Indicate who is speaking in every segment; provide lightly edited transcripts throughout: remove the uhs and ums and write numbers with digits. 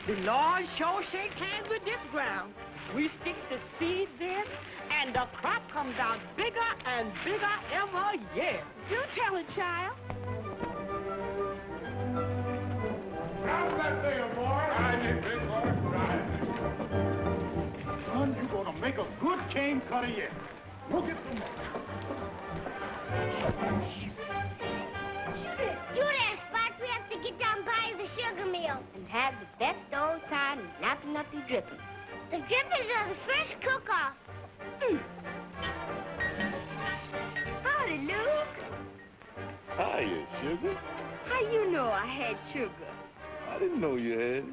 Speaker 1: The Lord sure shakes hands with this ground. We sticks the seeds in, and the crop comes out bigger and bigger every year. Do tell it, child.
Speaker 2: How's that deal, boy? I did, big boy. Right. Son, you're gonna make a good cane cutter yet. Look at the mark.
Speaker 3: Do that, Spot. We have to get down by the sugar mill.
Speaker 4: And have the best old time lapping up the drippings.
Speaker 3: The drippings are the first cook-off.
Speaker 4: Howdy, Luke.
Speaker 5: Hiya, Sugar.
Speaker 4: How you know I had sugar?
Speaker 5: I didn't know you had it.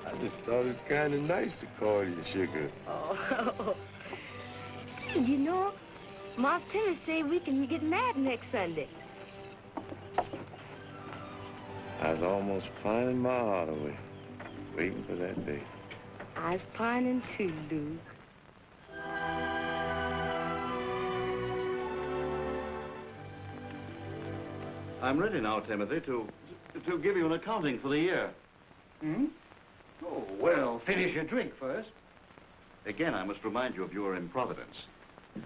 Speaker 5: I just thought it was kind of nice to call you Sugar.
Speaker 4: Oh, you know, Master Timmy say we can get married next Sunday.
Speaker 5: I was almost pining my heart away, waiting for that day.
Speaker 4: I was pining too, Luke.
Speaker 6: I'm ready now, Timothy, to give you an accounting for the year.
Speaker 2: Hmm? Oh, well, finish your drink first.
Speaker 6: Again, I must remind you of your improvidence.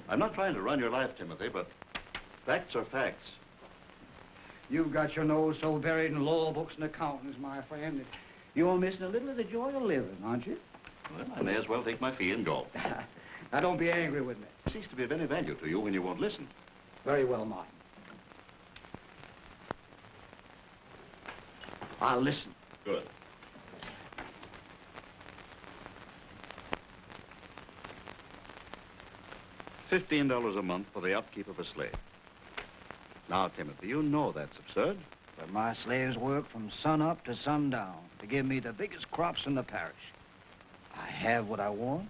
Speaker 6: I'm not trying to run your life, Timothy, but facts are facts.
Speaker 2: You've got your nose so buried in law books and accountants, my friend, that you're missing a little of the joy of living, aren't you?
Speaker 6: Well, I may as well take my fee and go.
Speaker 2: Now, don't be angry with me.
Speaker 6: It ceases to be of any value to you when you won't listen.
Speaker 2: Very well, Martin. I'll listen.
Speaker 6: Good. $15 a month for the upkeep of a slave. Now, Timothy, you know that's absurd.
Speaker 2: But my slaves work from sun up to sundown to give me the biggest crops in the parish. I have what I want.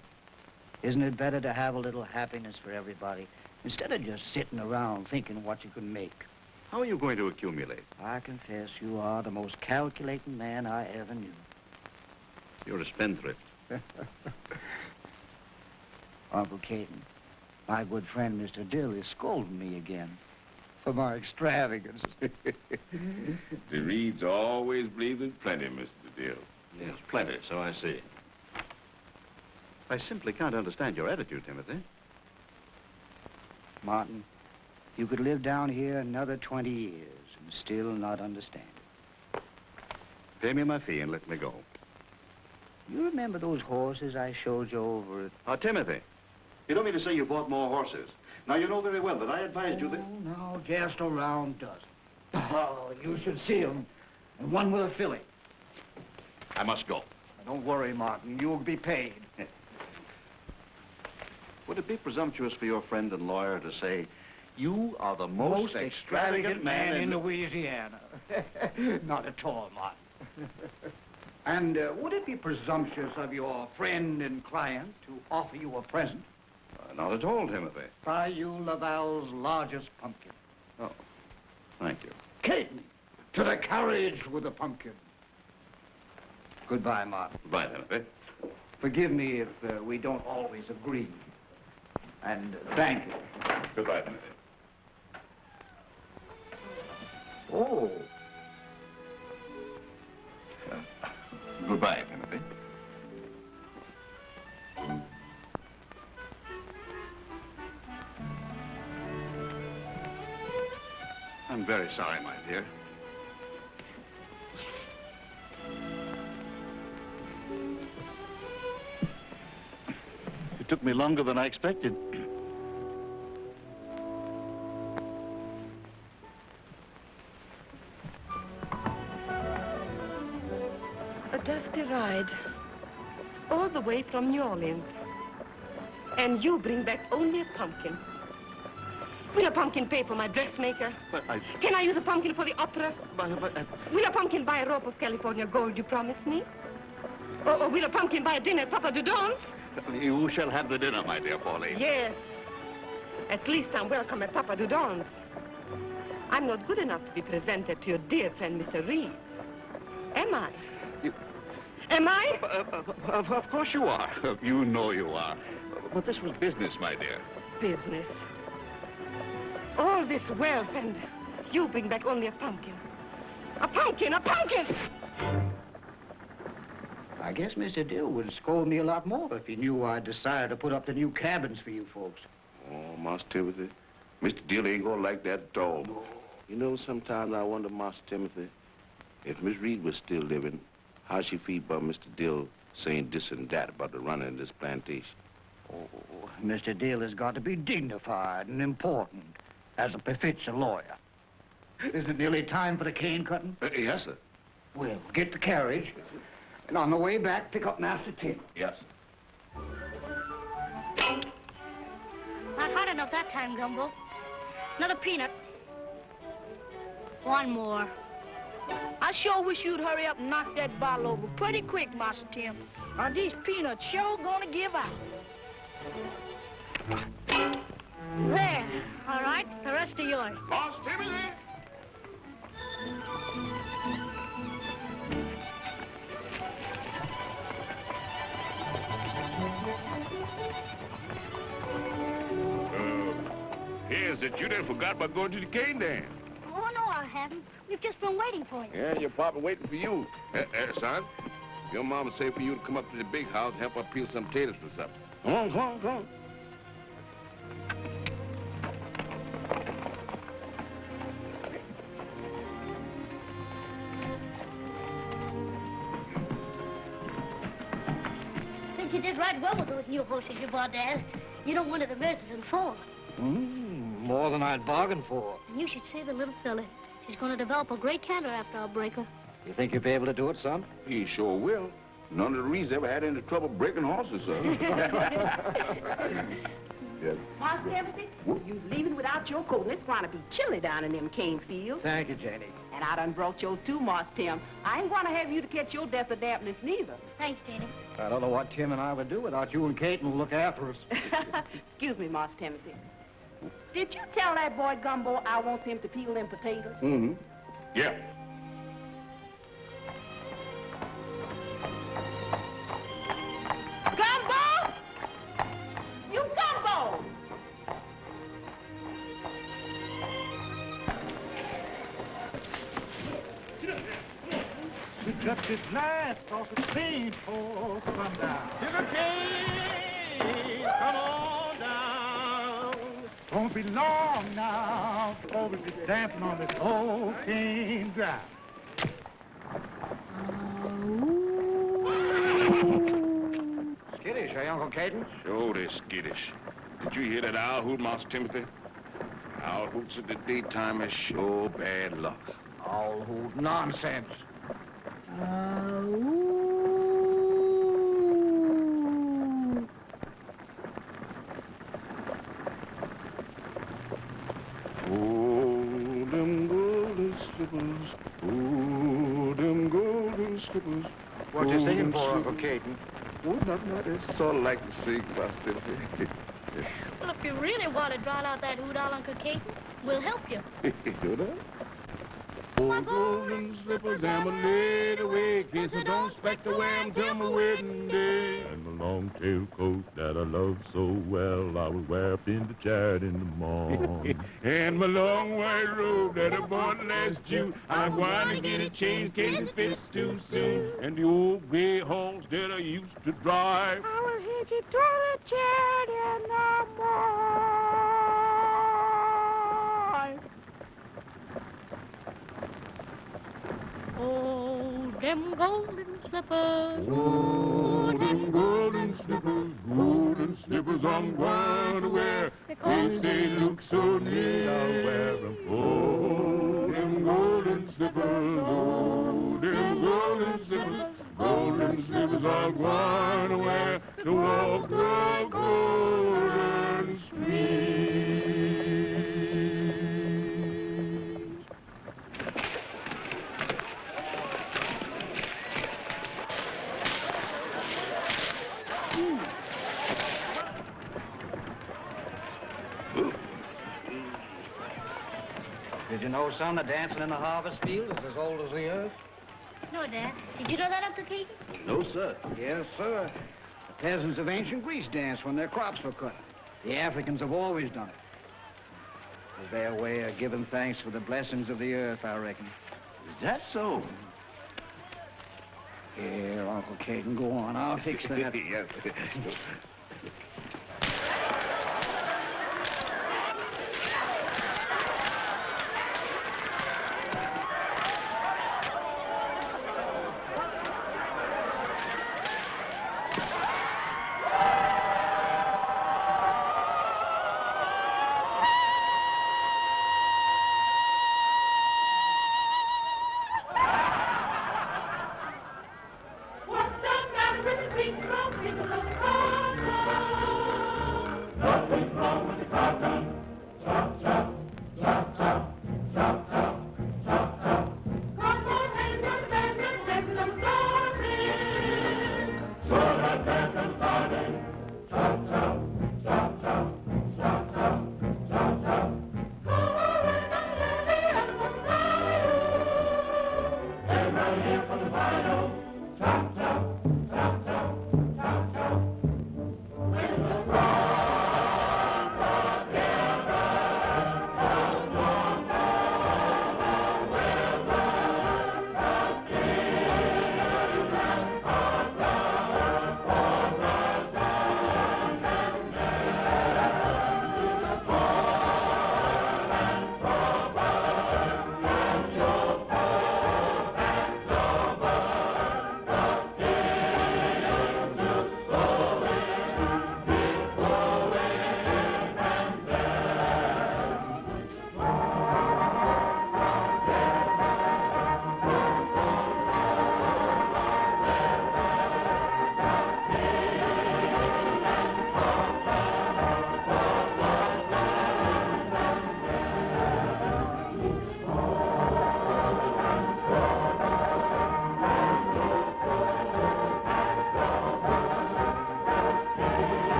Speaker 2: Isn't it better to have a little happiness for everybody instead of just sitting around thinking what you can make?
Speaker 6: How are you going to accumulate?
Speaker 2: I confess you are the most calculating man I ever knew.
Speaker 6: You're a spendthrift.
Speaker 2: Uncle Caton, my good friend Mr. Dill is scolding me again for my extravagance.
Speaker 5: The Reeds always believe in plenty, Mr. Dill.
Speaker 6: Yes, plenty, so I see. I simply can't understand your attitude, Timothy.
Speaker 2: Martin, you could live down here another 20 years and still not understand it.
Speaker 6: Pay me my fee and let me go.
Speaker 2: You remember those horses I showed you over at...
Speaker 6: Timothy, you don't mean to say you bought more horses. Now, you know very well that I advised you that...
Speaker 2: Oh, no, just a round dozen. Oh, you should see them. And one with a filly.
Speaker 6: I must go.
Speaker 2: Now, don't worry, Martin. You'll be paid.
Speaker 6: Would it be presumptuous for your friend and lawyer to say, you are the most extravagant man in
Speaker 2: Louisiana? Not at all, Martin. And would it be presumptuous of your friend and client to offer you a present?
Speaker 6: Not at all, Timothy.
Speaker 2: Bayou Laval's largest pumpkin.
Speaker 6: Oh, thank you.
Speaker 2: Caton, to the carriage with the pumpkin. Goodbye, Martin.
Speaker 6: Goodbye, Timothy.
Speaker 2: Forgive me if we don't always agree. And thank you.
Speaker 5: Goodbye, Timothy.
Speaker 2: Oh.
Speaker 6: Goodbye, Timothy. I'm very sorry, my dear. It took me longer than I expected.
Speaker 4: A dusty ride. All the way from New Orleans. And you bring back only a pumpkin. Will a pumpkin pay for my dressmaker?
Speaker 6: But I...
Speaker 4: Can I use a pumpkin for the opera?
Speaker 6: But,
Speaker 4: Will a pumpkin buy a rope of California gold you promised me? Or will a pumpkin buy a dinner at Papa Dudon's?
Speaker 6: You shall have the dinner, my dear Pauline.
Speaker 4: Yes. At least I'm welcome at Papa Dudon's. I'm not good enough to be presented to your dear friend, Mr. Reed. Am I? Am I?
Speaker 6: Of course you are. You know you are. But this was business, my dear.
Speaker 4: Business. All this wealth, and you bring back only a pumpkin. A pumpkin! A pumpkin!
Speaker 2: I guess Mr. Dill would scold me a lot more if he knew I decided to put up the new cabins for you folks.
Speaker 5: Oh, Master Timothy, Mr. Dill ain't gonna like that at all.
Speaker 2: No.
Speaker 5: You know, sometimes I wonder, Master Timothy, if Miss Reed was still living, how she feel about Mr. Dill saying this and that about the running of this plantation.
Speaker 2: Oh, Mr. Dill has got to be dignified and important, as it befits a lawyer. Is it nearly time for the cane cutting?
Speaker 5: Yes, sir.
Speaker 2: Well, get the carriage, and on the way back, pick up Master Tim.
Speaker 5: Yes, sir.
Speaker 3: Not hot enough that time, Gumbo. Another peanut. One more.
Speaker 1: I sure wish you'd hurry up and knock that bottle over pretty quick, Master Tim. Or these peanuts sure gonna give out.
Speaker 3: There. All right, the rest are yours.
Speaker 5: Master Timothy! Here's that you done forgot about going to the cane dance.
Speaker 3: Oh, no, I haven't. We've just been waiting for you.
Speaker 5: Yeah, your papa waiting for you. Son, your mama say for you to come up to the big house and help her peel some potatoes for supper. Come on, come on, come on.
Speaker 3: I think you did right well with those new horses you bought, Dad. You don't want the nurses in full.
Speaker 2: More than I'd bargained for.
Speaker 3: And you should see the little filly. She's going to develop a great canter after our breaker.
Speaker 2: You think you'll be able to do it, son?
Speaker 5: He sure will. None of the Reeds ever had any trouble breaking horses, son. Yes.
Speaker 1: Master Timothy, you's leaving without your coat, and it's going to be chilly down in them cane fields.
Speaker 2: Thank you, Janie.
Speaker 1: And I done brought yours too, Master Tim. I ain't going to have you to catch your death of dampness neither.
Speaker 3: Thanks, Danny.
Speaker 2: I don't know what Tim and I would do without you and Kate and look after us.
Speaker 1: Excuse me, Master Timothy. Did you tell that boy Gumbo I want him to peel them potatoes?
Speaker 5: Mm-hmm. Yeah.
Speaker 1: Gumbo! You Gumbo!
Speaker 7: We got this last off the stage for sundown. Sugar cane, come on down. Won't be long now before we be dancing on this old cane ground.
Speaker 2: Skittish, eh, Uncle Caden?
Speaker 5: Sure, they're skittish. Did you hear that owl hoot, Master Timothy? Owl hoots at the daytime is sure bad luck.
Speaker 2: All hoot nonsense.
Speaker 5: Oh, them golden slippers. Oh, them golden slippers.
Speaker 2: What you singing for,
Speaker 5: golden
Speaker 2: Uncle
Speaker 5: slippers.
Speaker 2: Caden?
Speaker 5: Oh, nothing. It's sort of like to sing, Master Timothy.
Speaker 3: Well, if you really want to drown out that hoot, Uncle Caton, we'll help you.
Speaker 5: Do that? Oh, golden slippers, I'm a laid away, kids I don't expect to wear 'em till my wedding day.
Speaker 8: And my long-tailed coat that I love so well, I will wear up in the chariot in the morning.
Speaker 5: And my long white robe that I bought last June, I'm going to get it changed in case it fits too soon. And the old gray horse that I used to drive,
Speaker 1: I will hitch you to the chariot in the morning.
Speaker 3: Oh, them golden slippers.
Speaker 5: Oh, them golden slippers I'm going to wear. They say look so neat, I'll wear them. Oh, them golden slippers. Oh, them golden slippers I'm going to wear to walk the golden street.
Speaker 2: Did you know, son, the dancing in the harvest field is as old as the earth?
Speaker 3: No, Dad. Did you know that, Uncle Keegan?
Speaker 6: No, sir.
Speaker 2: Yes, sir. The peasants of ancient Greece danced when their crops were cut. The Africans have always done it. It's their way of giving thanks for the blessings of the earth, I reckon.
Speaker 6: Is that so?
Speaker 2: Here, Uncle Caden, go on. I'll fix that.
Speaker 6: Yes.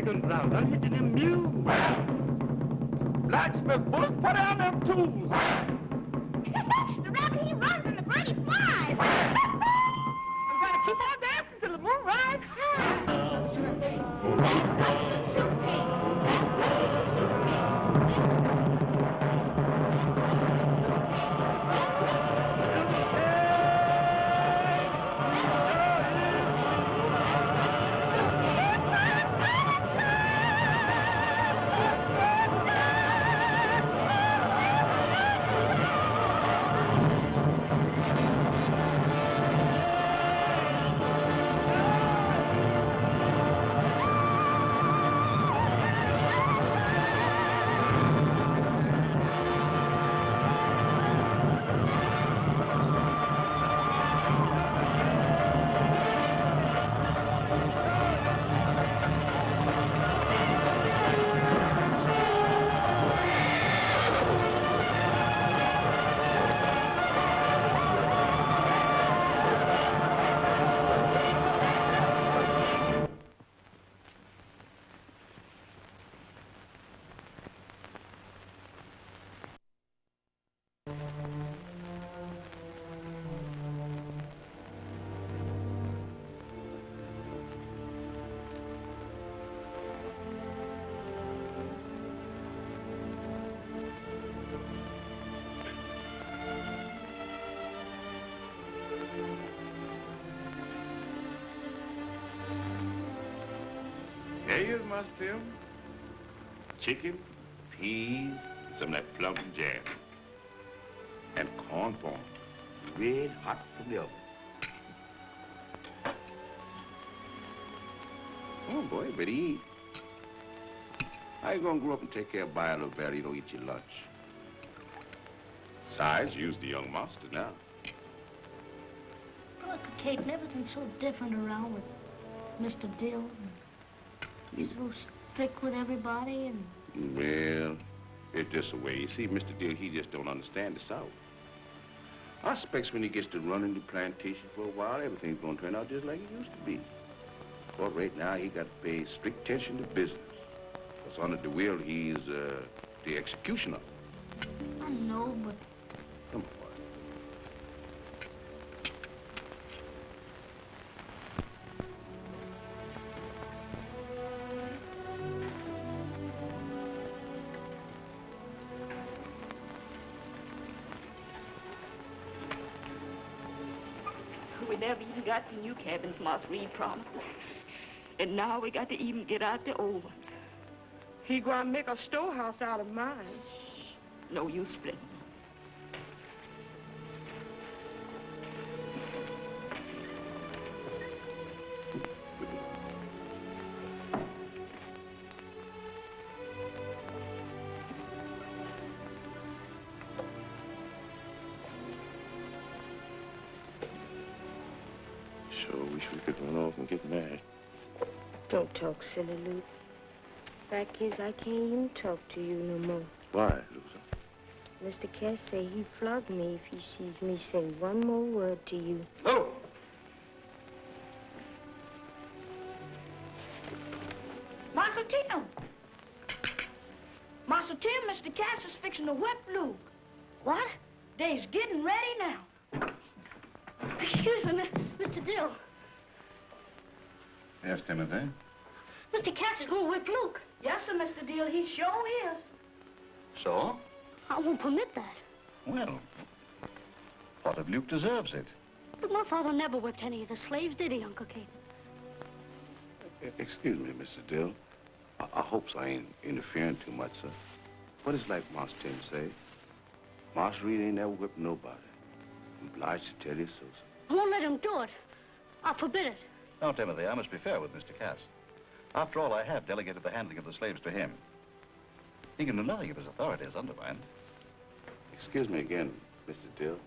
Speaker 7: wagon ground, done hitting them mules. Blacksmith bullets, put down them tools.
Speaker 3: The rabbit, he runs and the bird, he flies.
Speaker 1: I'm gonna keep on dancing till the moon rise high.
Speaker 5: Here's my Tim. Chicken, peas, some of that plum jam. And corn pone. Red hot from the oven. Oh, boy, you better eat. How you gonna grow up and take care of Bio little bear you don't eat your lunch? Besides, you's the young master now.
Speaker 3: Look, Kate, and everything's so different around with Mr. Dill. He's so strict with everybody and...
Speaker 5: Well, it's just the way. You see, Mr. Dill, he just don't understand the South. I expect when he gets to running the plantation for a while, everything's gonna turn out just like it used to be. But right now, he got to pay strict attention to business. Because under the will, he's the executioner.
Speaker 3: I know, but...
Speaker 5: Come on.
Speaker 4: We never even got the new cabins Moss Reed promised us. And now we got to even get out the old ones.
Speaker 1: He gonna make a storehouse out of mine.
Speaker 4: No use splitting.
Speaker 5: Sure wish we could run off and get married.
Speaker 4: Don't talk silly, Luke. Fact is, I can't even talk to you no more.
Speaker 5: Why, Lucy?
Speaker 4: Mr. Cass say he flog me if he sees me say one more word to you.
Speaker 5: Oh!
Speaker 1: Master Tim! Master Tim, Mr. Cass is fixing to whip Luke.
Speaker 3: What?
Speaker 1: They's getting ready now.
Speaker 3: Excuse me, Mr. Dill.
Speaker 6: Yes, Timothy?
Speaker 3: Mr. Cass is going to whip Luke.
Speaker 1: Yes, sir, Mr. Dill, he sure is.
Speaker 6: So?
Speaker 3: I won't permit that.
Speaker 6: Well, what if Luke deserves it?
Speaker 3: But my father never whipped any of the slaves, did he, Uncle Kate?
Speaker 5: Excuse me, Mr. Dill. I hope I ain't interfering too much, sir. But it's like Master Tim say. Master Reed ain't never whipped nobody. I'm obliged to tell you so, sir.
Speaker 3: I won't let him do it. I'll forbid it.
Speaker 6: Now, Timothy, I must be fair with Mr. Cass. After all, I have delegated the handling of the slaves to him. He can do nothing if his authority is undermined.
Speaker 5: Excuse me again, Mr. Dill.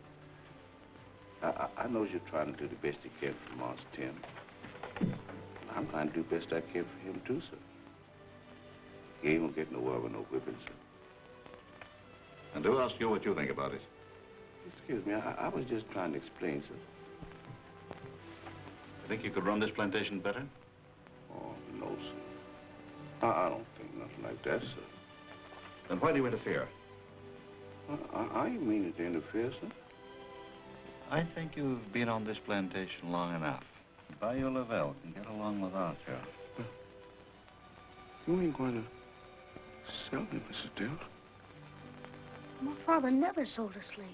Speaker 5: I know you're trying to do the best you can for Master Tim. I'm trying to do the best I can for him, too, sir. He ain't gonna get nowhere with no whipping, sir.
Speaker 6: And who asked you what you think about it?
Speaker 5: Excuse me, I was just trying to explain, sir.
Speaker 6: You think you could run this plantation better?
Speaker 5: Oh, no, sir. I don't think nothing like that, sir.
Speaker 6: Then why do you interfere?
Speaker 5: I ain't meaning to interfere, sir.
Speaker 6: I think you've been on this plantation long enough. Bayou Lavelle can get along without you.
Speaker 5: You ain't going to sell me, Mrs. Dill.
Speaker 3: My father never sold a slave.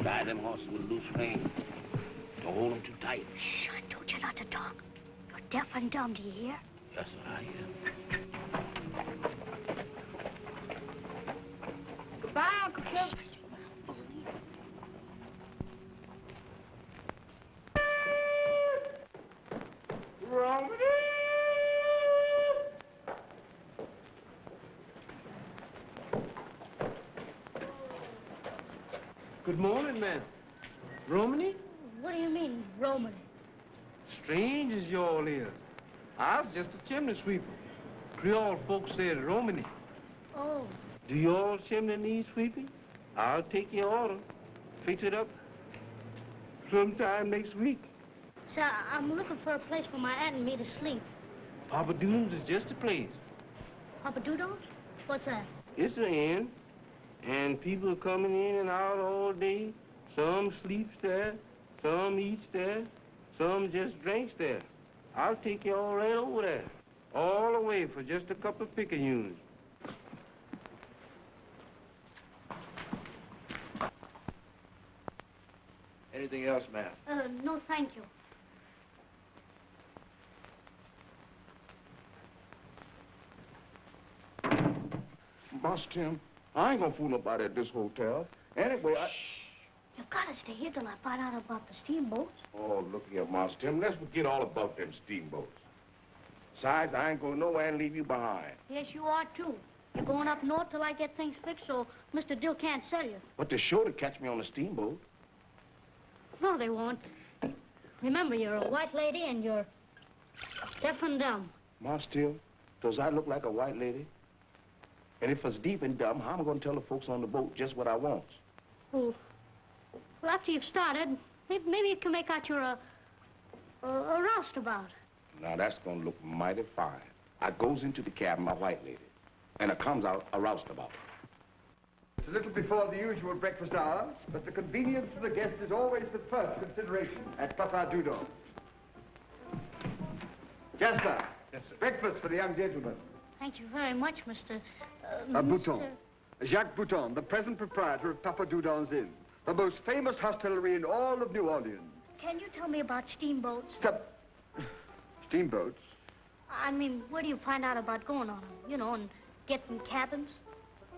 Speaker 5: Tie them horses with a loose rein. Don't hold them too tight.
Speaker 3: Shh, I told you not to talk. You're deaf and dumb, do you hear?
Speaker 5: Yes, sir, I am.
Speaker 1: Goodbye, Uncle Phil.
Speaker 9: Good morning, ma'am. Romany?
Speaker 3: What do you mean, Roman?
Speaker 9: Strange as you all is. I was just a chimney sweeper. Creole folks said Romany.
Speaker 3: Oh,
Speaker 9: Do you all chimney need sweeping? I'll take your order. Fix it up sometime next week.
Speaker 3: sir, I'm looking for a place for my aunt and me to sleep.
Speaker 9: Papa Doon's is just a place.
Speaker 3: Papa Dudo's? What's that?
Speaker 9: It's an inn, and people are coming in and out all day. Some sleeps there, some eats there, some just drinks there. I'll take you all right over there, all the way for just a couple of picayunes.
Speaker 2: Anything else, ma'am?
Speaker 3: No, thank you.
Speaker 5: Boss Tim, I ain't gonna fool nobody at this hotel. Anyway,
Speaker 3: You gotta stay here till I find out about the steamboats.
Speaker 5: Oh, look here, Boss Tim. Let's forget all about them steamboats. Besides, I ain't going nowhere and leave you behind.
Speaker 3: Yes, you are, too. You're going up north till I get things fixed so Mr. Dill can't sell you.
Speaker 5: But they're sure to catch me on the steamboat.
Speaker 3: No, they won't. Remember, you're a white lady and you're deaf and dumb.
Speaker 5: Boss Tim, does I look like a white lady? And if it's deep and dumb, how am I going to tell the folks on the boat just what I want?
Speaker 3: Well, after you've started, maybe you can make out you're a roustabout.
Speaker 5: Now, that's going to look mighty fine. I goes into the cabin, a white lady, and it comes out a roustabout.
Speaker 10: It's a little before the usual breakfast hour, but the convenience of the guest is always the first consideration at Papa Dudo. Jasper.
Speaker 9: Yes, sir.
Speaker 10: Breakfast for the young gentleman.
Speaker 3: Thank you very much, Mr.
Speaker 10: Bouton. Jacques Bouton, the present proprietor of Papa Dudon's Inn, the most famous hostelry in all of New Orleans.
Speaker 3: Can you tell me about steamboats?
Speaker 10: Steamboats?
Speaker 3: I mean, where do you find out about going on them? You know, and getting cabins?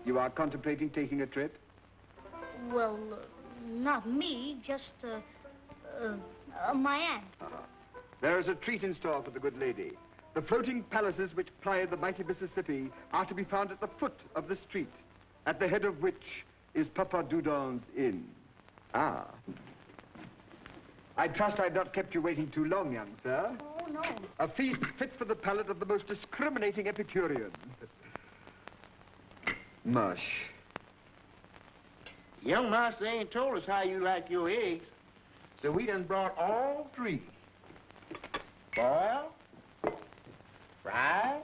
Speaker 10: You are contemplating taking a trip?
Speaker 3: Well, not me, just, my aunt.
Speaker 10: There is a treat in store for the good lady. The floating palaces which ply the mighty Mississippi are to be found at the foot of the street, at the head of which is Papa Dudon's Inn. Ah. I trust I've not kept you waiting too long, young sir.
Speaker 3: Oh, no.
Speaker 10: A feast fit for the palate of the most discriminating Epicurean. Mush.
Speaker 5: Young master ain't told us how you like your eggs, so we done brought all three. Boiled, fried,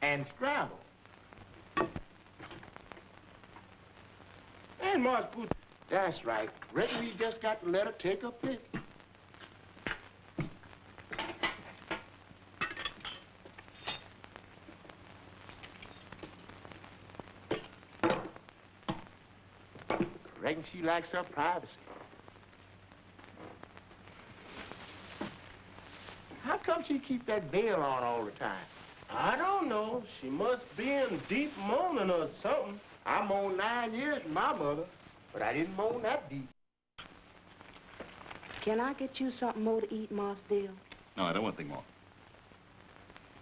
Speaker 5: and scrambled. And Mark, good. That's right. Reckon we just got to let her take her pick. Reckon she likes her privacy. How come she keep that veil on all the time?
Speaker 9: I don't know. She must be in deep mourning or something.
Speaker 5: I moaned 9 years with my mother, but I didn't moan that deep.
Speaker 4: Can I get you something more to eat, Master Dill?
Speaker 6: No, I don't want anything more.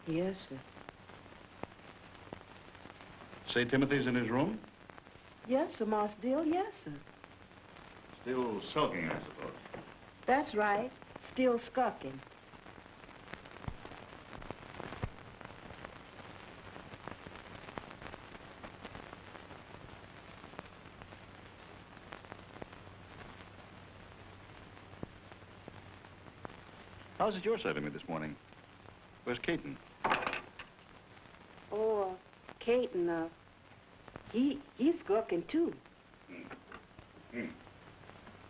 Speaker 4: Yes, sir.
Speaker 6: Say Timothy's in his room?
Speaker 4: Yes, sir, Master Dill. Yes, sir.
Speaker 6: Still sulking, I suppose.
Speaker 4: That's right. Still skulking.
Speaker 6: How's it you're serving me this morning? Where's Caton?
Speaker 4: Oh, Caton, he's skulking too.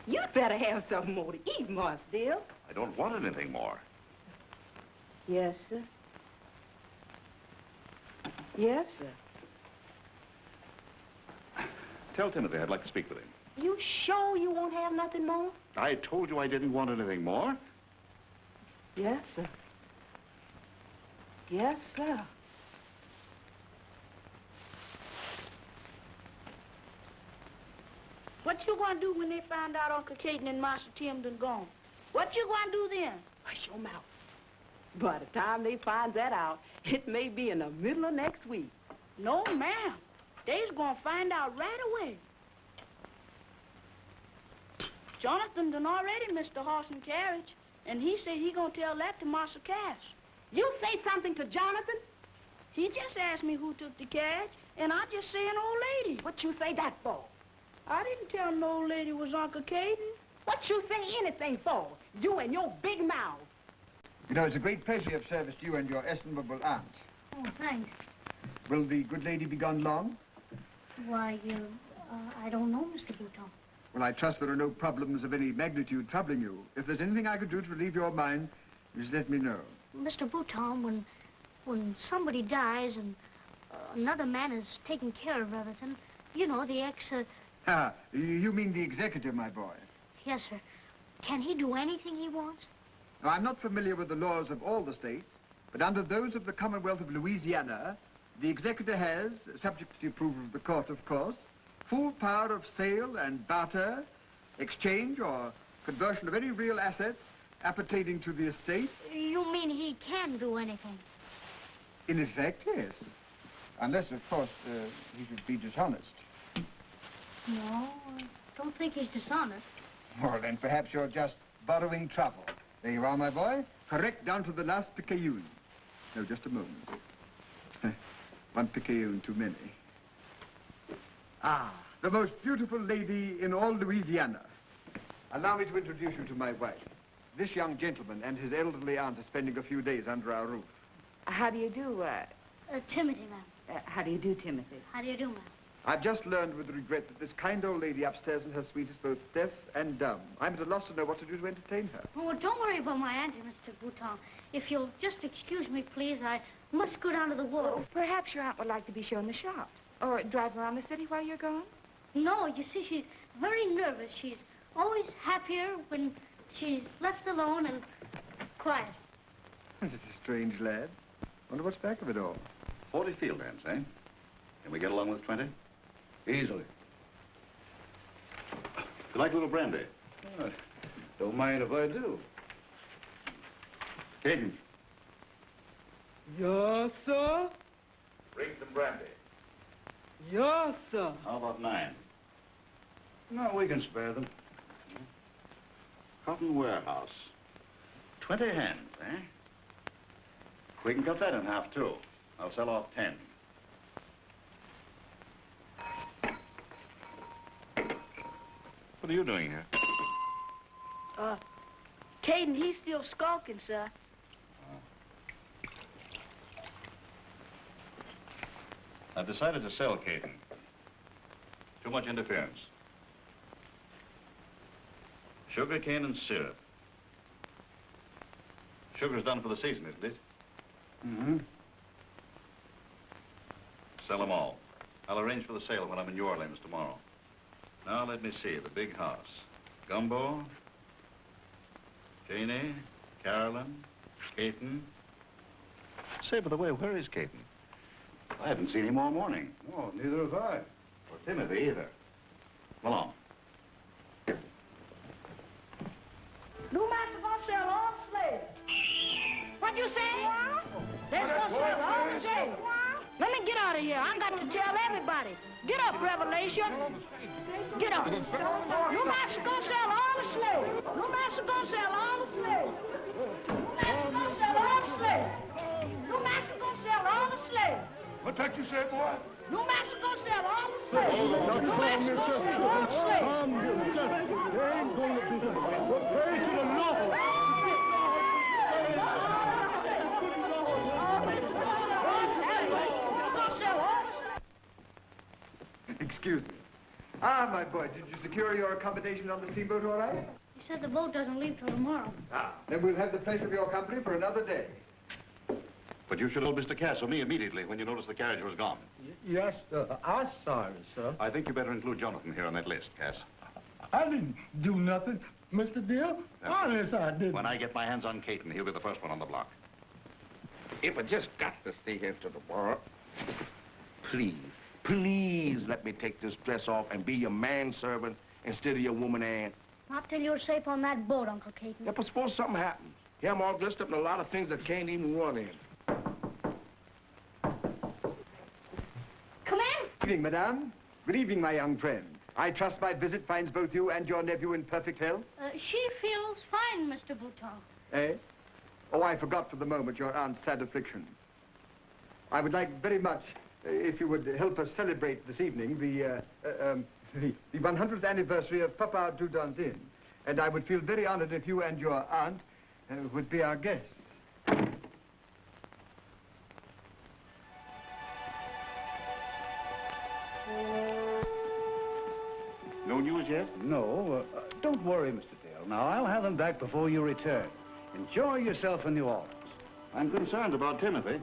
Speaker 4: You'd better have something more to eat, Master Dill.
Speaker 6: I don't want anything more.
Speaker 4: Yes, sir. Yes, sir.
Speaker 6: Tell Timothy I'd like to speak with him.
Speaker 4: You sure you won't have nothing more?
Speaker 6: I told you I didn't want anything more.
Speaker 4: Yes, sir. Yes, sir.
Speaker 1: What you gonna do when they find out Uncle Caton and Master Tim done gone? What you gonna do then?
Speaker 4: Hush your mouth. By the time they find that out, it may be in the middle of next week.
Speaker 1: No, ma'am. They's gonna find out right away. Jonathan done already missed the horse and carriage, and he said he gonna tell that to Master Cass.
Speaker 4: You say something to Jonathan?
Speaker 1: He just asked me who took the carriage, and I just say an old lady.
Speaker 4: What you say that for?
Speaker 1: I didn't tell no old lady was Uncle Caton.
Speaker 4: What you say anything for? You and your big mouth.
Speaker 10: You know, it's a great pleasure of service to you and your estimable aunt.
Speaker 3: Oh, thanks.
Speaker 10: Will the good lady be gone long?
Speaker 3: Why, I don't know, Mr. Bouton.
Speaker 10: Well, I trust there are no problems of any magnitude troubling you. If there's anything I could do to relieve your mind, just let me know.
Speaker 3: Mr. Bouton, when somebody dies and another man is taking care of everything, you know, the
Speaker 10: Ah, you mean the executor, my boy.
Speaker 3: Yes, sir. Can he do anything he wants?
Speaker 10: Now, I'm not familiar with the laws of all the states, but under those of the Commonwealth of Louisiana, the executor has, subject to the approval of the court, of course, full power of sale and barter, exchange or conversion of any real assets appertaining to the estate.
Speaker 3: You mean he can do anything?
Speaker 10: In effect, yes. Unless, of course, he should be dishonest.
Speaker 3: No, I don't think he's dishonest.
Speaker 10: Well, then perhaps you're just borrowing trouble. There you are, my boy. Correct down to the last picayune. No, just a moment. One picayune too many. Ah, the most beautiful lady in all Louisiana. Allow me to introduce you to my wife. This young gentleman and his elderly aunt are spending a few days under our roof.
Speaker 4: How do you do,
Speaker 3: Timothy, ma'am.
Speaker 4: how do you do, Timothy?
Speaker 3: How do you do, ma'am?
Speaker 10: I've just learned with regret that this kind old lady upstairs in her suite is both deaf and dumb. I'm at a loss to know what to do to entertain her.
Speaker 3: Oh, don't worry about my auntie, Mr. Bouton. If you'll just excuse me, please, I must go down to the wharf.
Speaker 4: Perhaps your aunt would like to be shown the shops. Or drive around the city while you're gone.
Speaker 3: No, you see, she's very nervous. She's always happier when she's left alone and quiet.
Speaker 10: It's a strange lad. Wonder what's back of it all.
Speaker 6: 40 field hands, eh? Can we get along with 20?
Speaker 5: Easily.
Speaker 6: You like a little brandy?
Speaker 5: Don't mind if I do.
Speaker 6: Caton.
Speaker 4: Yes, sir.
Speaker 6: Bring some brandy.
Speaker 4: Yes, sir.
Speaker 6: How about 9?
Speaker 5: No, we can spare them.
Speaker 6: Cotton warehouse. 20 hands, eh? We can cut that in half, too. I'll sell off 10. What are you doing here?
Speaker 1: Caton, he's still skulking, sir.
Speaker 6: I've decided to sell Caton. Too much interference. Sugar cane and syrup. Sugar's done for the season, isn't it?
Speaker 10: Mm-hmm.
Speaker 6: Sell them all. I'll arrange for the sale when I'm in New Orleans tomorrow. Now, let me see. The big house. Gumbo, Janie, Carolyn, Caton. Say, by the way, where is Caton? I haven't seen him all morning.
Speaker 10: Oh, neither have I.
Speaker 6: Or Timothy either. Come along.
Speaker 1: New master gonna sell all the slaves. What you say? They're gonna sell all the slaves. Let me get out of here. I got to tell everybody. Get up, Revelation. Get up. New master gonna sell all the slaves. New master gonna sell all the slaves. New master gonna sell all the slaves. New master gonna sell all the slaves.
Speaker 7: What's that you say, boy?
Speaker 1: New master gonna sell all the slaves. New master gonna sell all the slaves.
Speaker 7: There ain't gonna be no way. We'll pray to the Lord.
Speaker 10: Excuse me. Ah, my boy, did you secure your accommodation on the steamboat all right?
Speaker 3: He said the boat doesn't leave till tomorrow.
Speaker 10: Ah, then we'll have the pleasure of your company for another day.
Speaker 6: But you should have told Mr. Cass or me immediately when you noticed the carriage was gone.
Speaker 7: Yes, sir. I'm sorry, sir.
Speaker 6: I think you better include Jonathan here on that list, Cass.
Speaker 7: I didn't do nothing, Mr. Dill. Honest, I didn't.
Speaker 6: When I get my hands on Caton, he'll be the first one on the block.
Speaker 9: If I just got to stay here till tomorrow, please let me take this dress off and be your manservant instead of your woman aunt.
Speaker 3: Not till you're safe on that boat, Uncle Caton.
Speaker 9: Yeah, but suppose something happens. Here I'm all dressed up in a lot of things I can't even run in.
Speaker 1: Come in.
Speaker 10: Good evening, madame. Good evening, my young friend. I trust my visit finds both you and your nephew in perfect health?
Speaker 3: She feels fine, Mr. Bouton.
Speaker 10: Eh? Oh, I forgot for the moment your aunt's sad affliction. I would like very much, if you would help us celebrate this evening the 100th anniversary of Papa Dudon's Inn. And I would feel very honored if you and your aunt would be our guests.
Speaker 6: No news yet?
Speaker 2: No, don't worry, Mr. Dale. Now, I'll have them back before you return. Enjoy yourself in New Orleans.
Speaker 6: I'm concerned about Timothy.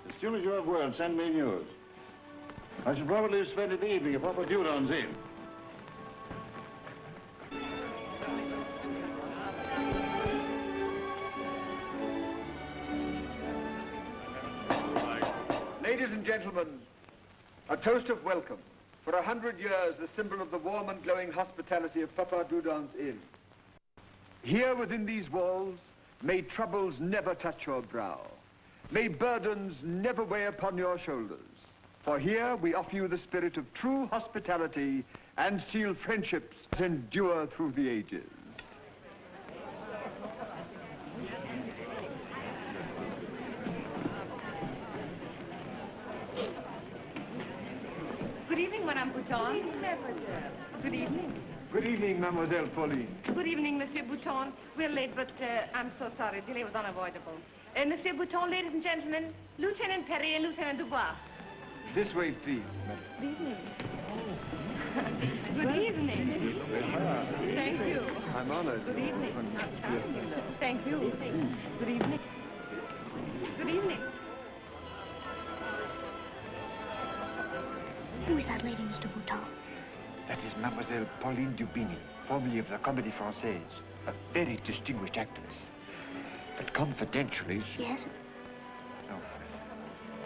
Speaker 6: As soon as you have word, send me news. I should probably spend the evening at Papa Dudon's Inn.
Speaker 10: Ladies and gentlemen, a toast of welcome. For 100 years, the symbol of the warm and glowing hospitality of Papa Dudon's Inn. Here within these walls, may troubles never touch your brow. May burdens never weigh upon your shoulders. For here we offer you the spirit of true hospitality and seal friendships that endure through the ages.
Speaker 4: Good evening, Madame Bouton. Good evening.
Speaker 10: Good evening, Mademoiselle Pauline.
Speaker 4: Good evening, Monsieur Bouton. We're late, but I'm so sorry. Delay was unavoidable. Monsieur Bouton, ladies and gentlemen, Lieutenant Perry and Lieutenant Dubois.
Speaker 10: This way, please, madam.
Speaker 4: Good evening. Good evening. Thank you.
Speaker 10: I'm honored.
Speaker 4: Good evening. How charming you look. Thank you. Good evening. Good evening.
Speaker 3: Who is that lady, Mr. Bouton?
Speaker 10: That is Mademoiselle Pauline Dubini, formerly of the Comédie Française, a very distinguished actress. But confidentially...
Speaker 3: Yes?
Speaker 10: No,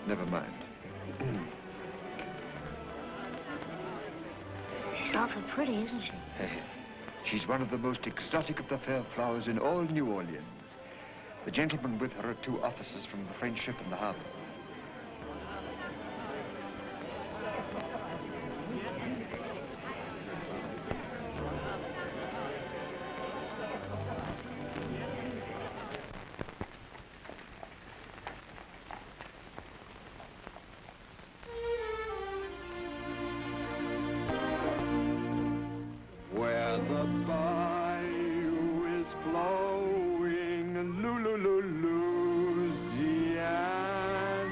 Speaker 10: never mind.
Speaker 3: She's awfully pretty, isn't she?
Speaker 10: Yes. She's one of the most exotic of the fair flowers in all New Orleans. The gentleman with her are two officers from the French ship in the harbor. Where the bayou is flowing, Louisiana.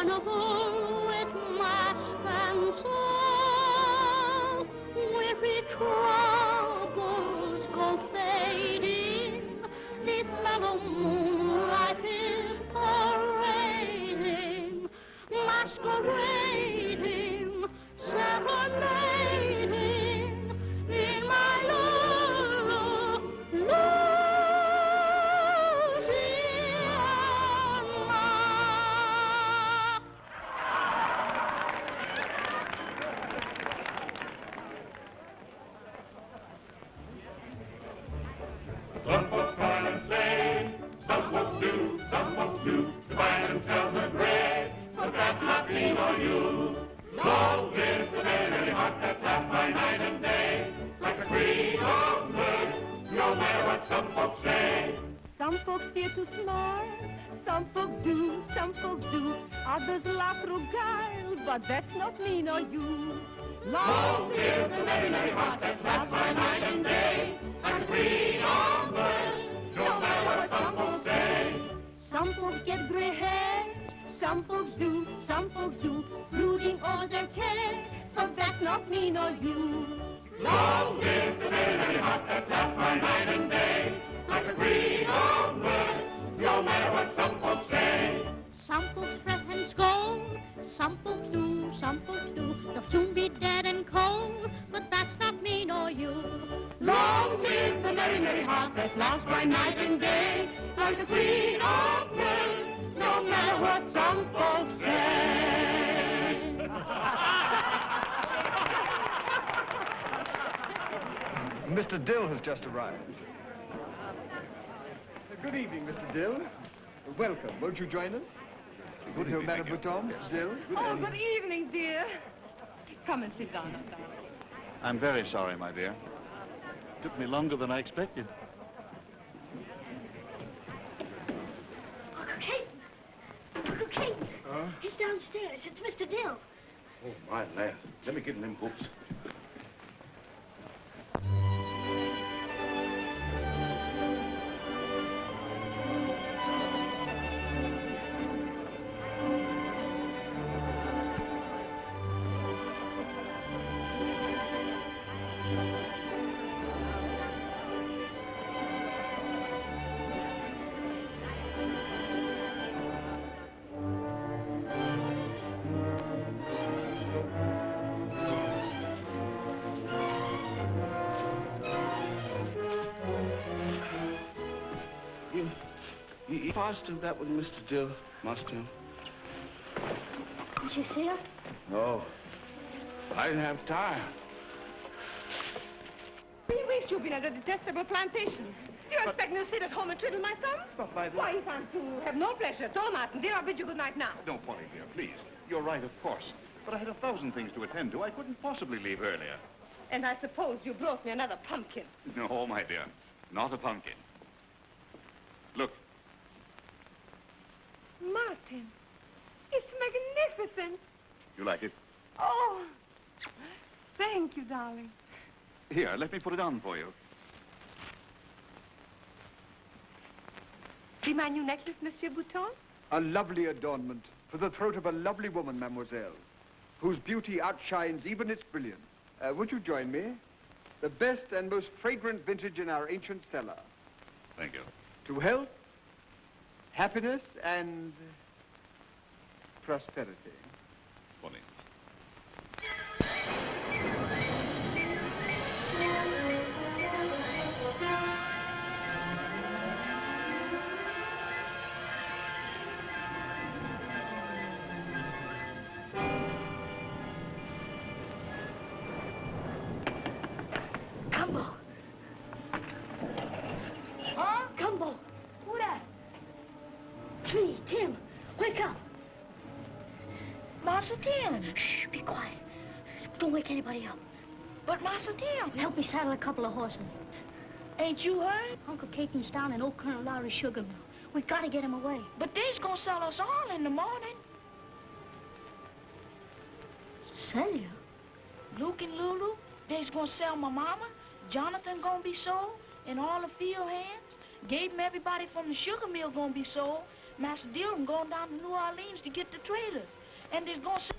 Speaker 3: carnival with mask and soul. Weary troubles go fading, neath mellow moonlight is parading, masquerading, serenading in my Louisiana.
Speaker 8: Some folks toil and play, some folks do, to buy themselves a bread, but that's not me nor you. Long live the merry heart that lasts by night and day, like the creed of mirth, no matter what some folks say.
Speaker 4: Some folks fear to smile, some folks do, others laugh through guile, but that's not me nor you.
Speaker 8: Long live the merry heart that lasts by night and day, like the creed of mirth, no matter what some folks say.
Speaker 3: Some folks get gray hair, some folks do, brooding over their care, but that's not me nor you.
Speaker 8: Long live the merry heart that lasts by night and day, like the creed of mirth, no matter what some folks say.
Speaker 3: Some folks fret and scold, some folks do, they'll soon be dead and cold, but that's not me nor you.
Speaker 8: Long live the merry heart that lasts by night and day, like the creed of mirth, no matter what some folks say.
Speaker 10: Mr. Dill has just arrived. Good evening, Mr. Dill. Welcome. Won't you join us? Good evening, Madame Bouton, Mr. Dill.
Speaker 4: Oh, good evening, dear. Come and sit down, darling.
Speaker 6: I'm very sorry, my dear. Took me longer than I expected.
Speaker 3: Uncle Caton! Uncle Caton! He's downstairs. It's Mr. Dill.
Speaker 5: Oh, my land. Let me get in them books. You positive that was Mr. Dill, Master?
Speaker 3: Did you see her?
Speaker 5: No. I didn't have time.
Speaker 4: 3 weeks you've been at a detestable plantation. Do you expect me to sit at home and twiddle my thumbs?
Speaker 6: But my dear...
Speaker 4: Why, if I'm to have no pleasure at all, Martin, dear, I'll bid you good night now.
Speaker 6: Don't worry, dear, please. You're right, of course. But I had 1,000 things to attend to. I couldn't possibly leave earlier.
Speaker 4: And I suppose you brought me another pumpkin.
Speaker 6: No, my dear. Not a pumpkin. Look.
Speaker 4: Martin, it's magnificent.
Speaker 6: You like it?
Speaker 4: Oh, thank you, darling.
Speaker 6: Here, let me put it on for you.
Speaker 4: See my new necklace, Monsieur Bouton?
Speaker 10: A lovely adornment for the throat of a lovely woman, mademoiselle, whose beauty outshines even its brilliance. Would you join me? The best and most fragrant vintage in our ancient cellar.
Speaker 6: Thank you.
Speaker 10: To health, happiness, and prosperity.
Speaker 6: Funny.
Speaker 3: Gumbo.
Speaker 1: Huh?
Speaker 3: Gumbo.
Speaker 1: Who that?
Speaker 3: Tree, Tim, wake up.
Speaker 1: Master Tim.
Speaker 3: Shh, be quiet. Don't wake anybody up.
Speaker 1: But Master Tim,
Speaker 3: Help me saddle a couple of horses.
Speaker 1: ain't you heard?
Speaker 3: Uncle Caton's down in old Colonel Lowry's sugar mill. We gotta get him away.
Speaker 1: But they's gonna sell us all in the morning.
Speaker 3: Sell you?
Speaker 1: Luke and Lulu, they's gonna sell my mama. Jonathan gonna be sold, and all the field hands. Gabe and everybody from the sugar mill gonna be sold. Master Dill going down to New Orleans to get the trailers. And they're going to...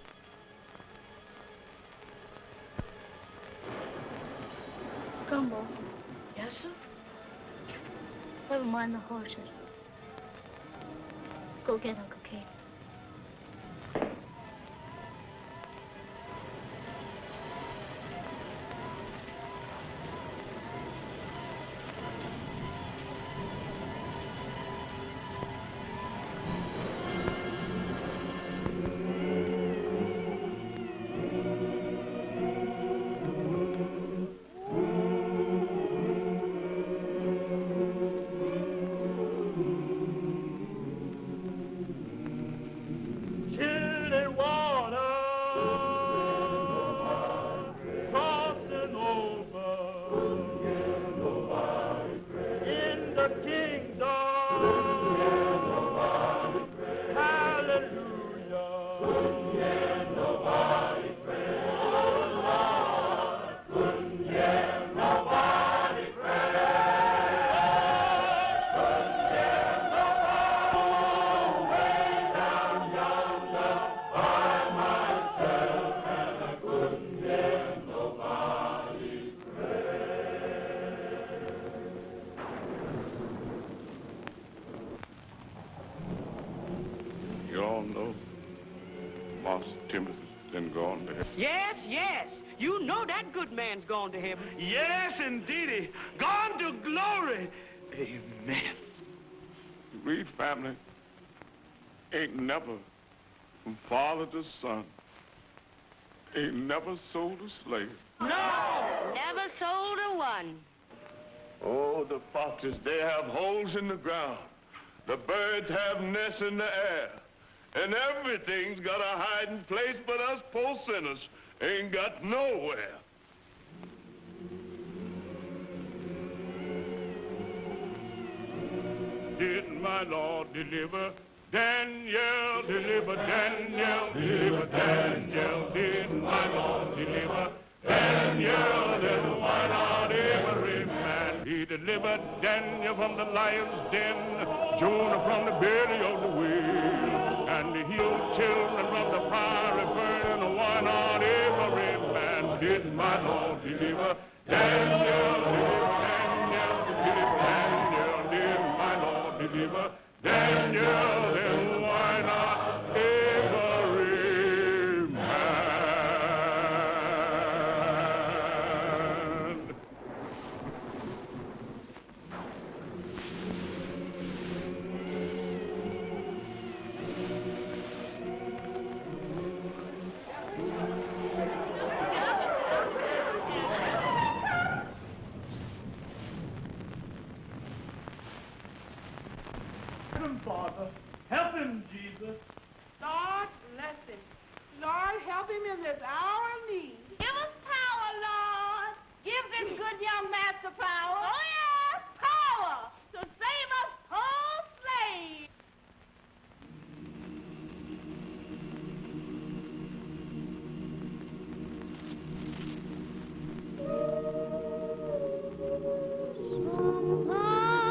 Speaker 3: Come, boy.
Speaker 1: Yes, sir?
Speaker 3: Never mind the horses. Go get Uncle Kate.
Speaker 1: Yes, yes. You know that good man's gone to heaven.
Speaker 9: Yes, indeedy. Gone to glory. Amen.
Speaker 5: The Reed family ain't never, from father to son, ain't never sold a slave.
Speaker 1: No!
Speaker 4: Never sold a one.
Speaker 5: Oh, the foxes, they have holes in the ground. The birds have nests in the air. And everything's got a hiding place, but us poor sinners ain't got nowhere.
Speaker 8: Did my Lord deliver Daniel, deliver Daniel, deliver Daniel? Did my Lord deliver Daniel? Then why not every man? He delivered Daniel from the lion's den, Jonah from the belly of the whale, and he healed children from the fiery burning. Why not every man? Did my Lord deliver Daniel, deliver Daniel, deliver Daniel? Did my Lord deliver Daniel? Then why not every man?
Speaker 7: Help him, Father. Help him, Jesus.
Speaker 1: Lord, bless him. Lord, help him in this hour of need.
Speaker 3: Give us power, Lord. Give this good young master power. Oh, yes, power to save us whole slaves.
Speaker 11: Sometimes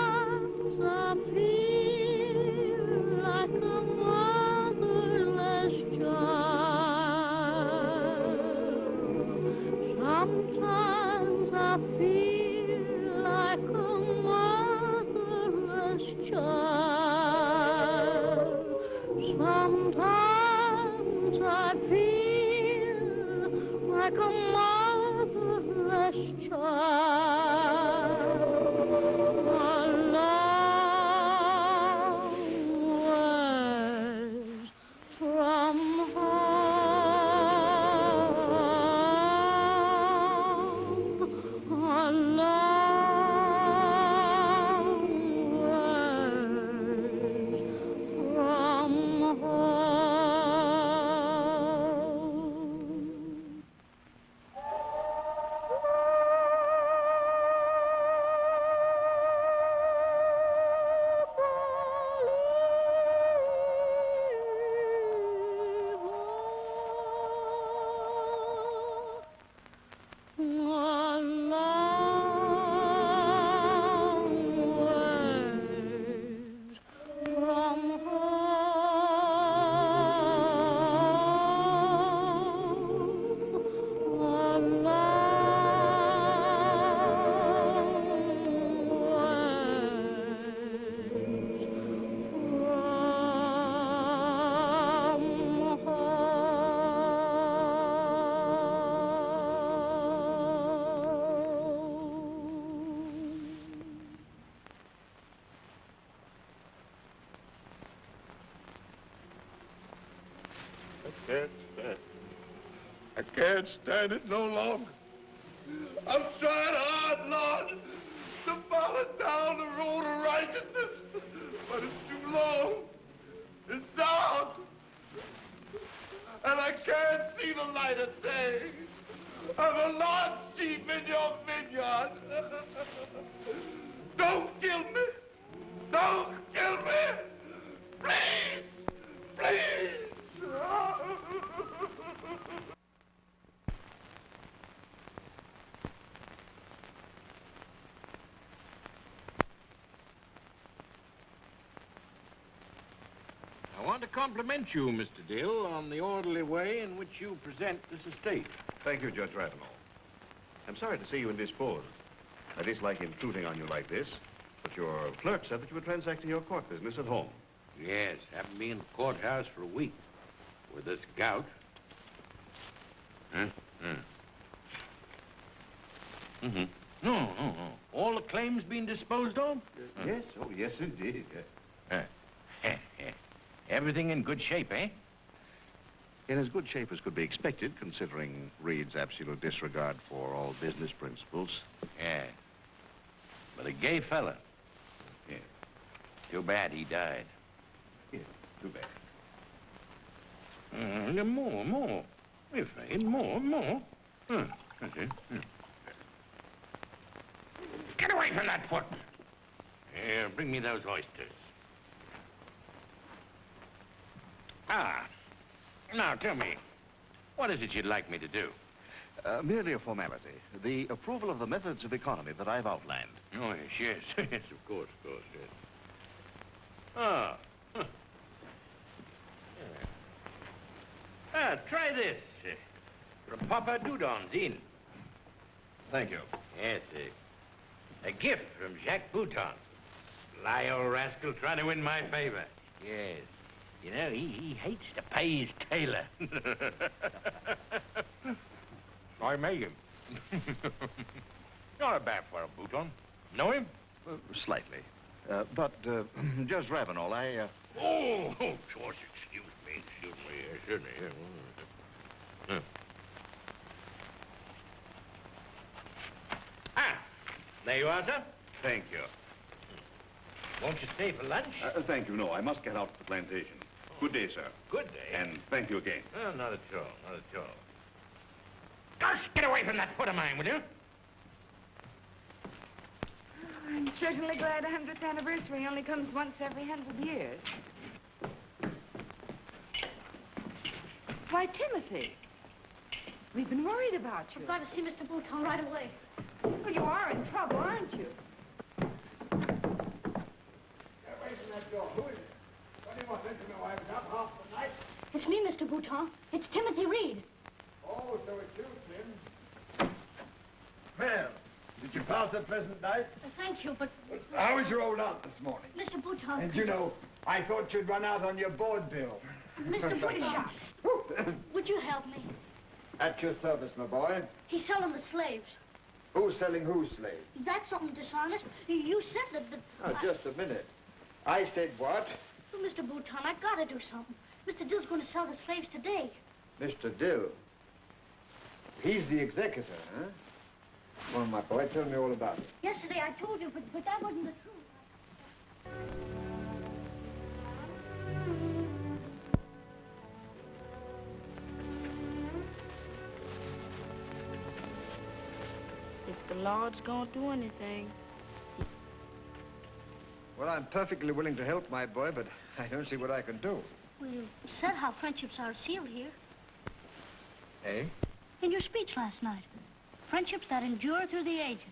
Speaker 11: I feel like a motherless child. Sometimes I feel like
Speaker 5: can't stand it. I can't stand it no longer. I'm trying hard, Lord, to follow down the road of righteousness, but it's too long. It's dark, and I can't see the light of day. I'm a lost sheep in your vineyard. Don't kill me. Don't kill me. Please, please.
Speaker 12: I want to compliment you, Mr. Dill, on the orderly way in which you present this estate.
Speaker 6: Thank you, Judge Ravenel. I'm sorry to see you indisposed. I dislike intruding on you like this, but your clerk said that you were transacting your court business at home.
Speaker 12: Yes, haven't been in the courthouse for a week with this gout. Huh? No. All the claims being disposed of?
Speaker 6: Yes, oh, yes, indeed.
Speaker 12: Everything in good shape, eh?
Speaker 6: In as good shape as could be expected, considering Reed's absolute disregard for all business principles.
Speaker 12: Yeah. But a gay fella.
Speaker 6: Yeah.
Speaker 12: Too bad he died.
Speaker 6: Yeah, too bad.
Speaker 12: More. If I more. Okay. Get away from that foot. Here, bring me those oysters. Now, tell me, what is it you'd like me to do?
Speaker 6: Merely a formality. The approval of the methods of economy that I've outlined.
Speaker 12: Oh, yes, yes, of course, yes. Oh. Try this. From Papa Dudon's Inn.
Speaker 6: Thank you.
Speaker 12: Yes, a gift from Jacques Bouton. Sly old rascal trying to win my favor. Yes. You know, he hates to pay his tailor. I made him. Not a bad fellow, Bouton. Know him?
Speaker 6: Slightly. But, Judge Ravenel,
Speaker 12: Oh, George, excuse me. Certainly. There you are, sir.
Speaker 6: Thank you.
Speaker 12: Won't you stay for lunch?
Speaker 6: Thank you. No, I must get out to the plantation. Good day, sir.
Speaker 12: Good day.
Speaker 6: And thank you again.
Speaker 12: Oh, not at all. Just get away from that foot of mine, will you?
Speaker 4: I'm certainly glad a 100th anniversary only comes once every 100 years. Why, Timothy, we've been worried about you.
Speaker 3: I've got to see Mr. Bouton right away.
Speaker 4: Well, you are in trouble, aren't you?
Speaker 7: Get away from that door. Who is it? What do you want? Don't you know I was up half the night?
Speaker 3: It's me, Mr. Bouton. It's Timothy Reed.
Speaker 7: Oh, so it's you, Tim. Well, did you pass a pleasant night?
Speaker 3: Thank you, but...
Speaker 7: How was your old aunt this morning?
Speaker 3: Mr. Bouton...
Speaker 7: And you know, I thought you'd run out on your board bill.
Speaker 3: Mr. Bouton, would you help me?
Speaker 10: At your service, my boy.
Speaker 3: He's selling the slaves.
Speaker 10: Who's selling whose slaves?
Speaker 3: That's something dishonest. You said that...
Speaker 10: Oh, just a minute. I said what?
Speaker 3: Oh, Mr. Bouton, I gotta do something. Mr. Dill's going to sell the slaves today.
Speaker 10: Mr. Dill. He's the executor, huh? Come on, my boy, tell me all about it.
Speaker 3: Yesterday I told you, but that wasn't the truth.
Speaker 1: If the Lord's gonna do anything.
Speaker 10: Well, I'm perfectly willing to help, my boy, but I don't see what I can do.
Speaker 3: Well, you said how friendships are sealed here.
Speaker 10: Eh?
Speaker 3: In your speech last night. Friendships that endure through the ages.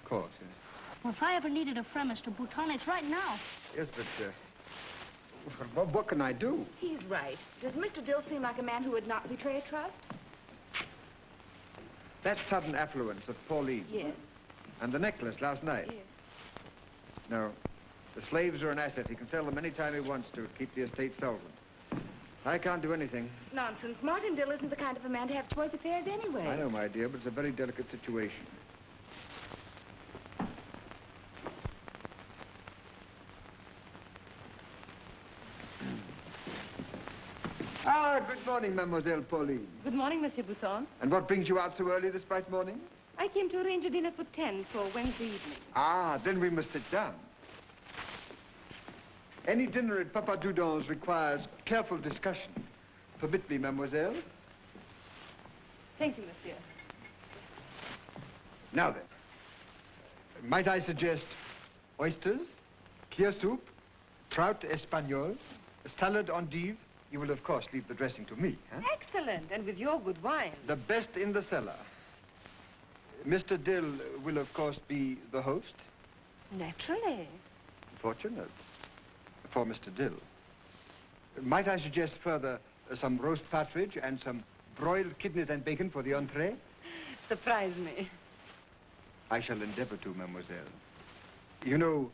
Speaker 10: Of course, yes.
Speaker 3: Well, if I ever needed a friend, Mr. Bouton, it's right now.
Speaker 10: Yes, but what can I do?
Speaker 4: He's right. Does Mr. Dill seem like a man who would not betray a trust?
Speaker 10: That sudden affluence of Pauline.
Speaker 4: Yes.
Speaker 10: And the necklace last night.
Speaker 4: Yes.
Speaker 10: No. The slaves are an asset. He can sell them any time he wants to keep the estate solvent. I can't do anything.
Speaker 4: Nonsense. Martin Dill isn't the kind of a man to have choice affairs anyway.
Speaker 10: I know, my dear, but it's a very delicate situation. Ah, good morning, Mademoiselle Pauline.
Speaker 4: Good morning, Monsieur Bouton.
Speaker 10: And what brings you out so early this bright morning?
Speaker 4: I came to arrange a dinner for 10 for Wednesday evening.
Speaker 10: Ah, then we must sit down. Any dinner at Papa Dudon's requires careful discussion. Permit me, mademoiselle.
Speaker 4: Thank you, monsieur.
Speaker 10: Now then, might I suggest oysters, clear soup, trout espagnole, salad endive? You will, of course, leave the dressing to me, huh?
Speaker 4: Excellent, and with your good wine.
Speaker 10: The best in the cellar. Mr. Dill will, of course, be the host.
Speaker 4: Naturally.
Speaker 10: Fortunate for Mr. Dill. Might I suggest further some roast partridge and some broiled kidneys and bacon for the entree?
Speaker 4: Surprise me.
Speaker 10: I shall endeavor to, mademoiselle. You know,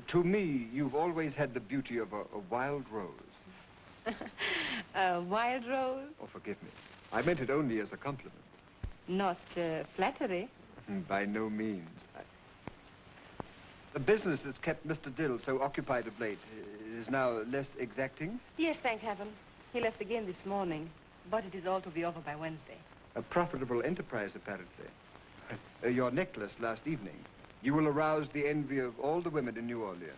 Speaker 10: to me, you've always had the beauty of a wild rose.
Speaker 4: A wild rose?
Speaker 10: Oh, forgive me. I meant it only as a compliment.
Speaker 4: Not flattery.
Speaker 10: By no means. The business that's kept Mr. Dill so occupied of late is now less exacting?
Speaker 4: Yes, thank heaven. He left again this morning, but it is all to be over by Wednesday.
Speaker 10: A profitable enterprise, apparently. Your necklace last evening. You will arouse the envy of all the women in New Orleans.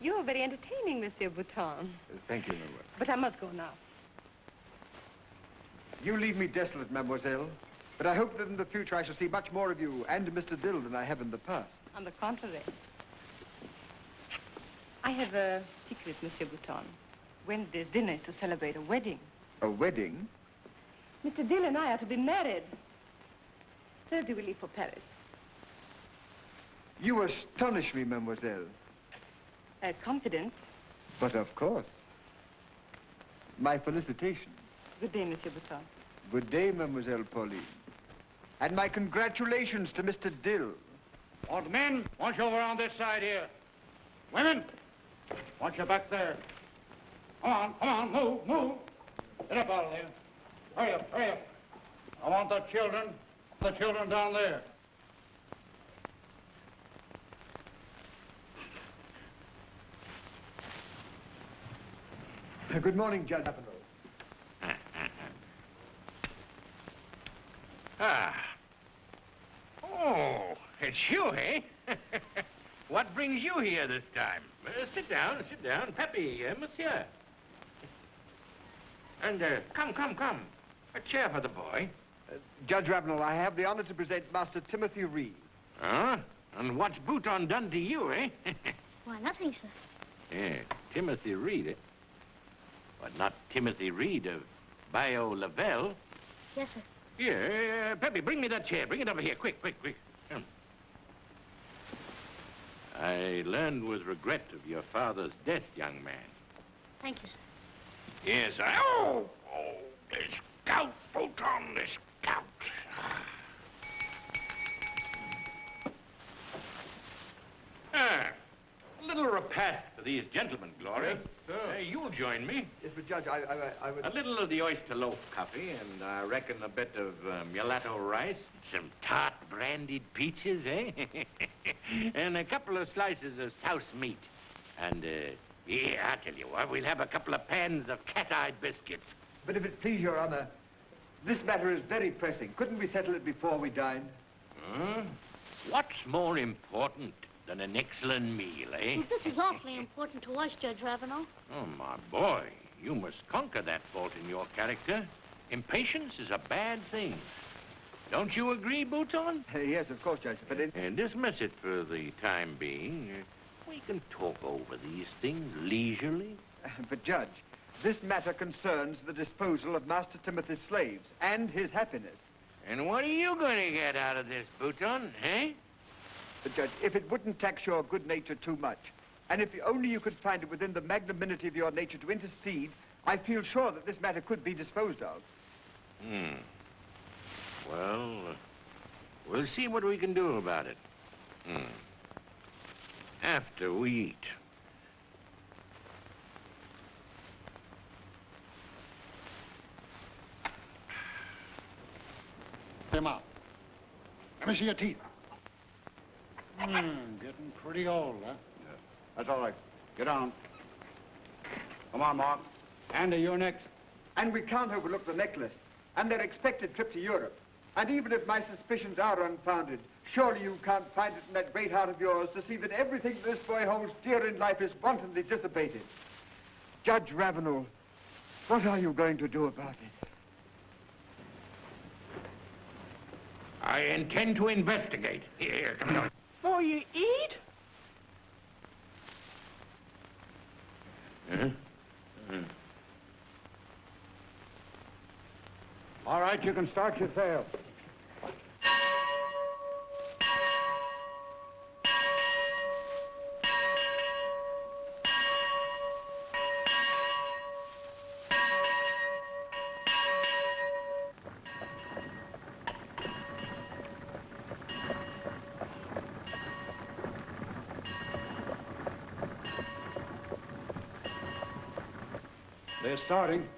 Speaker 4: You're very entertaining, Monsieur Bouton.
Speaker 10: Thank you, mademoiselle.
Speaker 4: But I must go now.
Speaker 10: You leave me desolate, mademoiselle. But I hope that in the future I shall see much more of you and Mr. Dill than I have in the past.
Speaker 4: On the contrary. I have a secret, Monsieur Bouton. Wednesday's dinner is to celebrate a wedding.
Speaker 10: A wedding?
Speaker 4: Mr. Dill and I are to be married. Thursday we leave for Paris.
Speaker 10: You astonish me, mademoiselle.
Speaker 4: Confidence.
Speaker 10: But of course. My felicitations.
Speaker 4: Good day, Monsieur Bouton.
Speaker 10: Good day, Mademoiselle Pauline. And my congratulations to Mr. Dill.
Speaker 7: All the men, want you over on this side here. Women, want you back there. Come on, move. Get up out of there. Hurry up. I want the children down there.
Speaker 10: Good morning, Judge Avenel.
Speaker 12: Oh, it's you, eh? What brings you here this time? Sit down. Peppy, monsieur. And come. A chair for the boy.
Speaker 10: Judge Ravenel, I have the honor to present Master Timothy Reed.
Speaker 12: Huh? And what's Bouton done to you, eh?
Speaker 11: Why, nothing, sir.
Speaker 12: Yeah, Timothy Reed, eh? But not Timothy Reed of Bayou Lavelle.
Speaker 11: Yes, sir.
Speaker 12: Here, Peppy, bring me that chair. Bring it over here, quick. I learned with regret of your father's death, young man.
Speaker 11: Thank you, sir.
Speaker 12: Yes, Oh, the scout, Bouton, the scout. A little repast for these gentlemen, Glory.
Speaker 10: Yes, sir.
Speaker 12: You'll join me.
Speaker 10: Yes, but Judge, I would...
Speaker 12: A little of the oyster loaf coffee, and I reckon a bit of mulatto rice, some tart brandied peaches, eh? And a couple of slices of souse meat. And, yeah, I tell you what, we'll have a couple of pans of cat-eyed biscuits.
Speaker 10: But if it please your honor, this matter is very pressing. Couldn't we settle it before we dine?
Speaker 12: What's more important than an excellent meal, eh?
Speaker 11: Well, this is awfully important to us, Judge Ravenel.
Speaker 12: Oh, my boy, you must conquer that fault in your character. Impatience is a bad thing. Don't you agree, Bouton?
Speaker 10: Yes, of course, Judge, but...
Speaker 12: And dismiss it for the time being. We can talk over these things leisurely.
Speaker 10: But, Judge, this matter concerns the disposal of Master Timothy's slaves and his happiness.
Speaker 12: And what are you going to get out of this, Bouton, eh?
Speaker 10: But, Judge, if it wouldn't tax your good nature too much, and if only you could find it within the magnanimity of your nature to intercede, I feel sure that this matter could be disposed of.
Speaker 12: Well, we'll see what we can do about it. After we eat.
Speaker 7: Them out. Let me see your teeth. Getting pretty old, huh?
Speaker 6: That's all right. Get down. Come on, Mark.
Speaker 13: And you're next.
Speaker 10: And we can't overlook the necklace and their expected trip to Europe. And even if my suspicions are unfounded, surely you can't find it in that great heart of yours to see that everything this boy holds dear in life is wantonly dissipated. Judge Ravenel, what are you going to do about it?
Speaker 12: I intend to investigate. Here, come on.
Speaker 1: Before you eat?
Speaker 13: All right, you can start your sail. They're starting.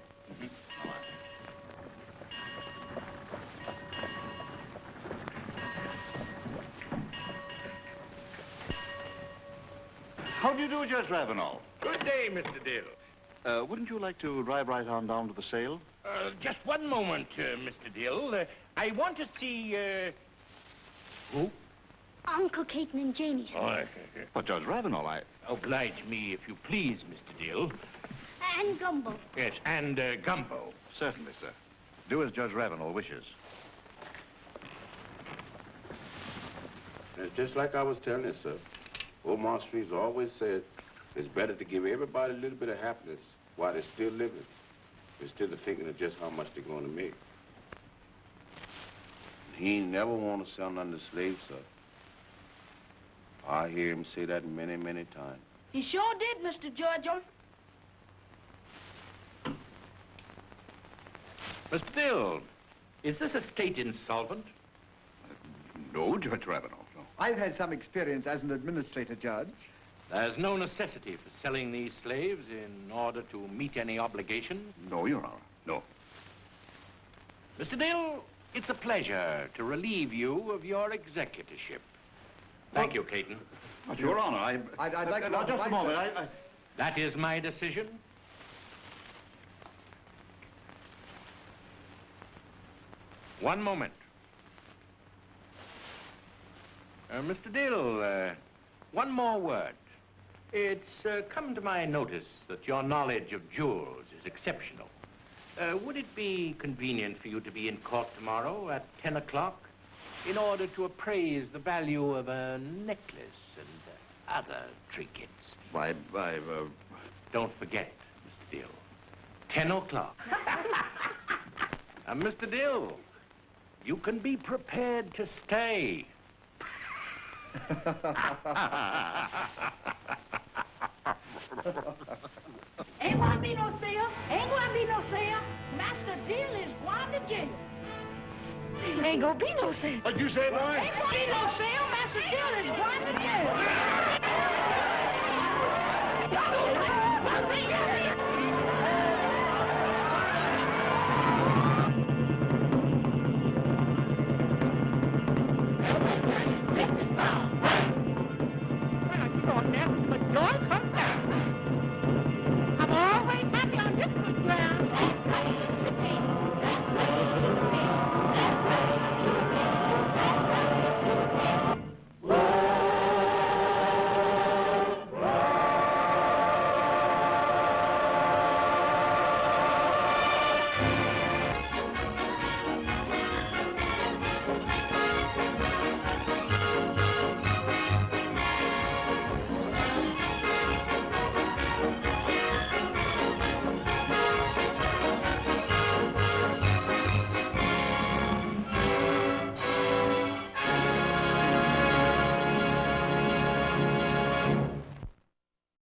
Speaker 6: How do you do, Judge Ravenel?
Speaker 12: Good day, Mr. Dill.
Speaker 6: Wouldn't you like to drive right on down to the sale?
Speaker 12: Just one moment, Mr. Dill. I want to see, who?
Speaker 11: Uncle Caton and Janie, sir.
Speaker 6: But, Judge Ravenel,
Speaker 12: Oblige me, if you please, Mr. Dill.
Speaker 11: And Gumbo.
Speaker 12: Yes, and Gumbo.
Speaker 6: Certainly, sir. Do as Judge Ravenel wishes.
Speaker 5: It's just like I was telling you, sir. Old Monstre's always said it's better to give everybody a little bit of happiness while they're still living, instead of thinking of just how much they're going to make. He ain't never want to sell none to slaves, sir. I hear him say that many, many times.
Speaker 1: He sure did, Mr. George.
Speaker 12: Mr. Dill, is this estate insolvent?
Speaker 6: No, Judge Ravenel, no.
Speaker 10: I've had some experience as an administrator, Judge.
Speaker 12: There's no necessity for selling these slaves in order to meet any obligation?
Speaker 6: No, Your Honor, no.
Speaker 12: Mr. Dill, it's a pleasure to relieve you of your executorship. Thank you, Caton.
Speaker 6: But, Your Honor,
Speaker 10: I'd like to...
Speaker 6: Now, just a moment,
Speaker 12: That is my decision. One moment. Mr. Dill, one more word. It's come to my notice that your knowledge of jewels is exceptional. Would it be convenient for you to be in court tomorrow at 10 o'clock in order to appraise the value of a necklace and other trinkets? Don't forget, Mr. Dill. 10 o'clock. Mr. Dill, you can be prepared to stay.
Speaker 1: Ain't gonna be no sale. Ain't gonna be no sale. Master Dill is going to jail.
Speaker 4: Ain't gonna be no sale.
Speaker 6: What'd you say, boy?
Speaker 1: Ain't gonna be no sale. Master Dill is going to jail.
Speaker 4: Well, you don't have to, but don't come down.